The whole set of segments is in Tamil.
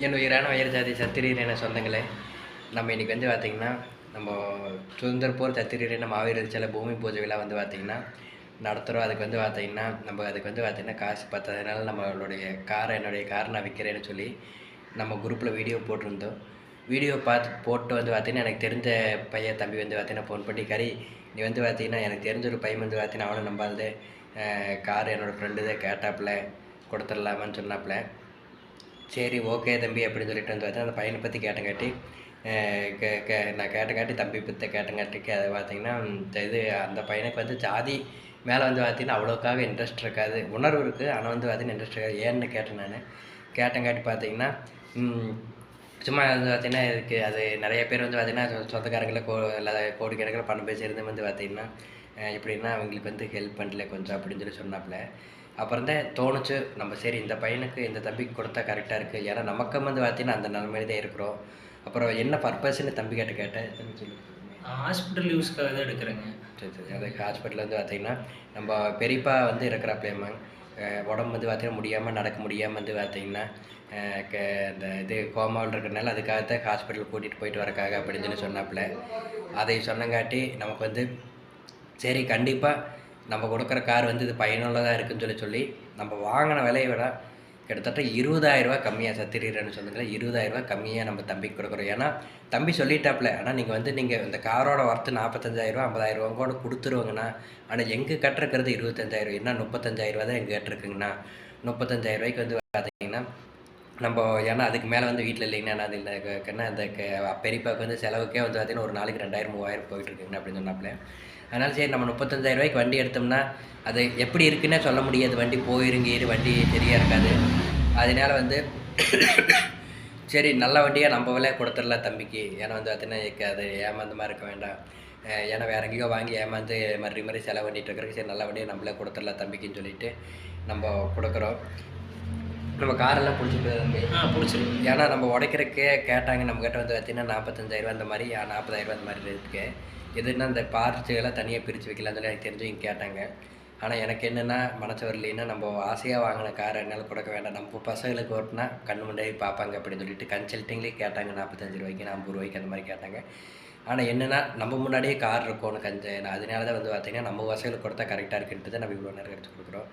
என் உயிரான உயர் ஜாதி சத்திரியரான சொந்தங்களே, நம்ம இன்றைக்கி வந்து பார்த்திங்கன்னா, நம்ம சுதந்திர போர் சத்திரியரான மாவீரர் சில பூமி பூஜை விழா வந்து பார்த்திங்கன்னா நடத்துகிறோம். அதுக்கு வந்து பார்த்திங்கன்னா, நம்ம அதுக்கு வந்து பார்த்திங்கன்னா காசு பத்தாதனால நம்மளுடைய என்னுடைய காரை நான் விற்கிறேன்னு சொல்லி நம்ம குரூப்பில் வீடியோ போட்டிருந்தோம். வீடியோ போட்டு வந்து பார்த்திங்கன்னா, எனக்கு தெரிஞ்ச பையன் தம்பி வந்து பார்த்திங்கன்னா ஃபோன் பண்ணி, நீ வந்து பார்த்திங்கன்னா எனக்கு தெரிஞ்ச ஒரு பையன் வந்து பார்த்திங்கன்னா அவனை நம்பாதே, கார் என்னோடய ஃப்ரெண்டு தான் கேட்டாப்புல கொடுத்துடலாமான்னு சொன்னாப்புல. சரி ஓகே தம்பி அப்படின்னு சொல்லிட்டு வந்து பார்த்தா அந்த பையனை பற்றி கேட்டங்காட்டி நான் கேட்டங்காட்டி தம்பி பற்றி கேட்டங்காட்டிக்கு அதை பார்த்தீங்கன்னா இது அந்த பையனுக்கு வந்து ஜாதி மேலே வந்து பார்த்தீங்கன்னா அவ்வளோக்காக இன்ட்ரெஸ்ட் இருக்காது, உணர்வு இருக்குது, ஆனால் வந்து பார்த்தீங்கன்னா இன்ட்ரெஸ்ட் இருக்காது. ஏன்னு கேட்டேன் நான். கேட்டங்காட்டி பார்த்தீங்கன்னா சும்மா வந்து பார்த்தீங்கன்னா இதுக்கு அது நிறைய பேர் வந்து பார்த்தீங்கன்னா சொந்தக்காரங்களை கோடிக்கணக்கில் பணம் பேசியிருந்து வந்து பார்த்தீங்கன்னா எப்படின்னா அவங்களுக்கு வந்து ஹெல்ப் பண்ணல கொஞ்சம் அப்படின்னு சொல்லி சொன்னாப்புல. அப்புறம் தான் தோணுச்சு, நம்ம சரி இந்த பையனுக்கு இந்த தம்பிக்கு கொடுத்தா கரெக்டாக இருக்குது, ஏன்னா நமக்கு வந்து பார்த்தீங்கன்னா அந்த நிலைமையில தான் இருக்கிறோம். அப்புறம் என்ன பர்பஸ்ன்னு தம்பி கேட்டேன் சொல்லி. ஹாஸ்பிட்டல் யூஸ்க்காக தான் எடுக்கிறேங்க. சரி சரி. அதுக்கு ஹாஸ்பிட்டலில் வந்து பார்த்திங்கன்னா நம்ம பெரியப்பா வந்து இருக்கிறப்பேம்மா உடம்பு வந்து பார்த்திங்கன்னா முடியாமல் நடக்க முடியாமல் வந்து பார்த்திங்கன்னா இந்த இது கோமாவில் இருக்கிறனால அதுக்காகத்தான் ஹாஸ்பிட்டல் கூட்டிகிட்டு போயிட்டு வரக்காக அப்படின்னு சொல்லி சொன்னாப்புல. அதை சொன்னங்காட்டி நமக்கு வந்து சரி கண்டிப்பாக நம்ம கொடுக்குற கார் வந்து இது பயனுள்ளதாக இருக்குதுன்னு சொல்லி நம்ம வாங்கின விலையை விட கிட்டத்தட்ட 20,000 கம்மியாக சத்திரன்னு சொன்னதில் 20,000 கம்மியாக நம்ம தம்பிக்கு கொடுக்குறோம். ஏன்னா தம்பி சொல்லிட்டாப்புல, ஆனால் நீங்கள் இந்த காரோட ஒர்த்து 45,000 50,000 கூட கொடுத்துருவாங்கண்ணா, ஆனால் எங்கே கட்டுருக்கிறது 25,000, என்ன 35,000 தான் எங்கள் கட்டுருக்குங்கண்ணா. 35,000 வந்து பார்த்தீங்கன்னா நம்ம ஏன்னா அதுக்கு மேலே வந்து வீட்டில் இல்லைங்கண்ணா, அது இல்லைன்னா அந்த பெரியப்பாவுக்கு வந்து செலவுக்கே வந்து பார்த்தீங்கன்னா ஒரு நாளைக்கு 2,000 3,000 போயிட்டுருக்குங்கண்ணா அப்படின்னு சொன்னாப்புல. அதனால் சரி நம்ம 35,000 வண்டி எடுத்தோம்னா அது எப்படி இருக்குன்னே சொல்ல முடியாது, வண்டி போயிருங்கீரு வண்டி சரியாக இருக்காது. அதனால் வந்து சரி நல்ல வண்டியாக நம்ம விலையை கொடுத்துடலாம் தம்பிக்கு. ஏன்னா வந்து பார்த்தீங்கன்னா அது ஏமாந்த மாதிரி இருக்க வேண்டாம், ஏன்னா வேறு எங்கேயோ வாங்கி ஏமாந்து மாதிரி செலவு பண்ணிகிட்டு இருக்கிறதுக்கு சரி நல்ல வண்டியை நம்மளே கொடுத்துடலாம் தம்பிக்குன்னு சொல்லிட்டு நம்ம கொடுக்குறோம். நம்ம காரெல்லாம் பிடிச்சிட்டு தம்பி பிடிச்சிருக்கு. ஏன்னா நம்ம உடைக்கிறதுக்கே கேட்டாங்க நம்மக்கிட்ட வந்து பார்த்தீங்கன்னா 45,000 அந்த மாதிரி 40,000 அந்த மாதிரி இருக்குது. எதுன்னா அந்த பார்ட்ஸுகளாம் தனியாக பிரித்து வைக்கலாம்னு சொல்லி எனக்கு தெரிஞ்சவங்க கேட்டாங்க. ஆனால் எனக்கு என்னென்னா மனசு வரலைன்னா நம்ம ஆசையாக வாங்கின காரை என்னால் கொடுக்க வேண்டாம், நம்ம பசங்களுக்கு ஓட்டினா கண்ணு முன்னாடி பார்ப்பாங்க அப்படின்னு சொல்லிட்டு கன்சல்ட்டிங்லேயே கேட்டாங்க. 45,000 50,000 அந்த மாதிரி கேட்டாங்க. ஆனால் என்னென்னா நம்ம முன்னாடியே கார் இருக்கணும் அதனால தான் வந்து பார்த்திங்கன்னா நம்ம பசங்களுக்கு கொடுத்தா கரெக்டாக இருக்குன்ட்டு தான் நம்ம இவ்வளோ நேரம் எடுத்து கொடுக்குறோம்.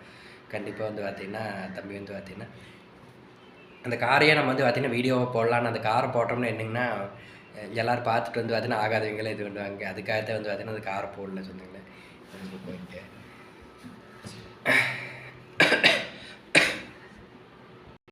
கண்டிப்பாக வந்து பார்த்திங்கன்னா தம்பி வந்து பார்த்திங்கன்னா அந்த காரையே நம்ம வந்து பார்த்திங்கன்னா வீடியோவை போடலான்னு அந்த காரை போட்டோம்னா என்னங்கன்னா எல்லோரும் பார்த்துட்டு வந்து பார்த்தீங்கன்னா ஆகாதவங்களே இது பண்ணுவாங்க. அதுக்காகத்தான் வந்து பார்த்தீங்கன்னா அந்த காரை போடல சொன்னாங்களே.